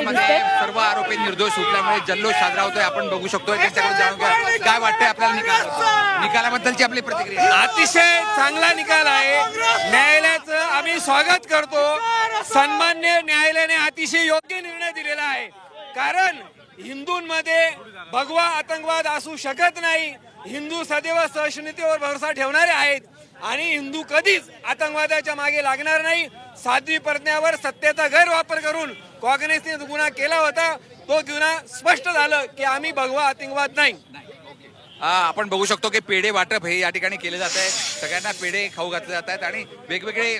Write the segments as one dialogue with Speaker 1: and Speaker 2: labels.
Speaker 1: दिसते।
Speaker 2: सर्व आरोपी निर्दोष सुटल्यामुळे जल्लोष साजरा होतोय, आपण बघू शकतो। त्यांच्याकडे जाणून घ्या काय वाटतंय आपल्याला निकालाबद्दलची आपली प्रतिक्रिया।
Speaker 3: अतिशय चांगला निकाल आहे, न्यायालयाचं आम्ही स्वागत करतो। सन्मान्य न्यायालयाने अतिशय योग्य निर्णय दिलेला आहे, कारण हिंदूंमध्ये भगवा आतंकवाद असू शकत नाही। हिंदू सदैव सहिष्णुतेवर भरोसा ठेवणारे आहेत आणि हिंदू कधीच आतंकवादाच्या मागे लागणार नाही। साध्वी प्रज्ञावर सत्तेचा गैरवापर करून काँग्रेसने गुन्हा केला होता, तो गुन्हा स्पष्ट झालं की आम्ही भगवा आतंकवाद नाही।
Speaker 2: आपण बघू शकतो की पेढे वाटप हे या ठिकाणी केले जात आहे, सगळ्यांना पेढे खाऊ घातले जात आहेत आणि वेगवेगळे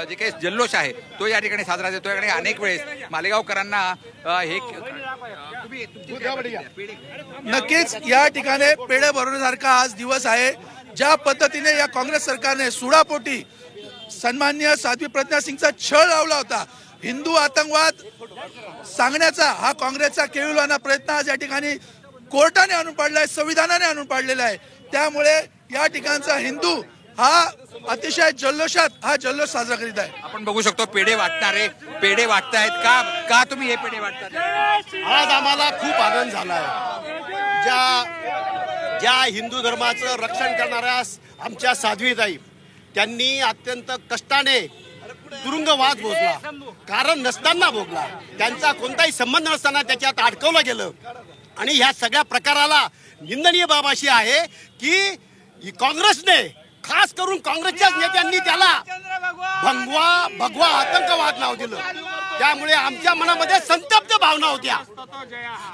Speaker 2: जे काही जल्लोष आहे तो या ठिकाणी साजरा होतोय। आणि अनेक वेळेस मालेगावकरांना हे
Speaker 4: नक्कीच या ठिकाणी पेढे भरवण्यासारखा आज दिवस आहे। ज्या पद्धतीने या काँग्रेस सरकारने सुडापोटी सन्मान्य साध्वी प्रज्ञा सिंगचा छळ लावला होता, हिंदू आतंकवाद सांगण्याचा हा काँग्रेसचा केविलवाना प्रयत्न आज या ठिकाणी कोर्टाने आणून पाडलाय, संविधानाने आणून पाडलेला आहे। त्यामुळे या ठिकाणचा हिंदू हा अतिशय जल्लोषात हा जल्लोष साजरा करीत आहे।
Speaker 2: आपण बघू शकतो पेढे वाटणारे पेढे वाटतायत। का तुम्ही हे पेढे वाटतात?
Speaker 5: आज आम्हाला खूप आनंद झाला आहे। ज्या हिंदू धर्माचं रक्षण करणाऱ्या आमच्या साध्वीताई, त्यांनी अत्यंत कष्टाने तुरुंगवास भोगला, कारण नसताना भोगला, त्यांचा कोणताही संबंध नसताना त्याच्यात अडकवलं गेलं। आणि ह्या सगळ्या प्रकाराला निंदनीय बाब अशी आहे की काँग्रेसने, खास करून काँग्रेसच्याच नेत्यांनी त्याला भगवा आतंकवाद नाव दिलं। त्यामुळे आमच्या मनामध्ये संतप्त भावना होत्या,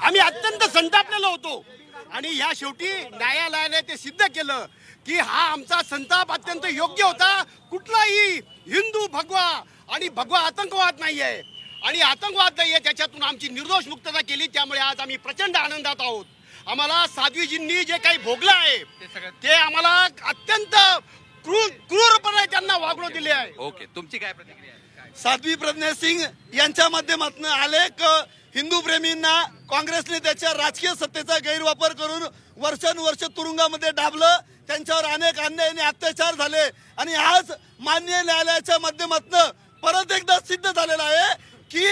Speaker 5: आम्ही अत्यंत संतापलेलो होतो। आणि ह्या शेवटी न्यायालयाने ते सिद्ध केलं की हा आमचा संताप अत्यंत योग्य होता। कुठलाही हिंदू भगवा आतंकवाद नाहीये आणि आतंकवाद नाहीये, त्याच्यातून आमची निर्दोष मुक्तता केली। त्यामुळे आज आम्ही प्रचंड आनंदात आहोत। आम्हाला साध्वीजींनी जे काही भोगलं आहे ते आम्हाला अत्यंत क्रूरपणे त्यांना वागणूक दिली आहे।
Speaker 2: ओके, तुमची काय प्रतिक्रिया आहे?
Speaker 4: साध्वी प्रज्ञा सिंग यांच्या माध्यमातून अनेक हिंदू प्रेमींना काँग्रेसने त्याच्या राजकीय सत्तेचा गैरवापर करून वर्षानुवर्ष तुरुंगामध्ये डाबलं, त्यांच्यावर अनेक अन्याय आणि अत्याचार झाले। आणि आज माननीय न्यायालयाच्या माध्यमातून परत एकदा सिद्ध झालेला आहे की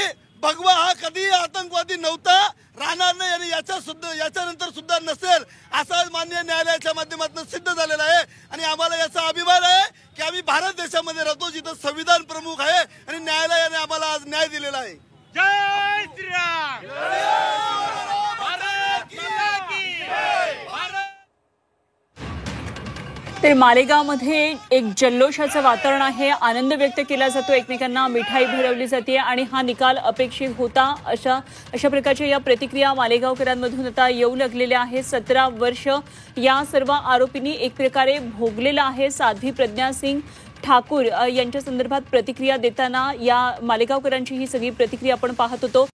Speaker 4: भगवा हा कधी आतंकवादी नव्हता, राहणार नाही आणि याच्यानंतर सुद्धा नसेल, असा माननीय न्यायालयाच्या माध्यमातून सिद्ध झालेला आहे। आणि आम्हाला याचा अभिमान आहे की आम्ही भारत देशामध्ये राहतो, जिथं संविधान प्रमुख आहे आणि न्यायालयाने आम्हाला आज न्याय दिलेला आहे।
Speaker 3: जय श्रीराम।
Speaker 1: तर मालेगावमध्ये एक जल्लोषाचं वातावरण आहे, आनंद व्यक्त केला जातो, एकमेकांना मिठाई भरवली जाते आणि हा निकाल अपेक्षित होता, अशा प्रकारच्या या प्रतिक्रिया मालेगावकरांमधून आता येऊ लागलेल्या आहेत। 17 वर्ष या सर्व आरोपींनी एक प्रकारे भोगलेला आहे। साध्वी प्रज्ञा सिंग ठाकूर यांच्या संदर्भात प्रतिक्रिया देताना या मालेगावकरांची ही सगळी प्रतिक्रिया आपण पाहत होतो।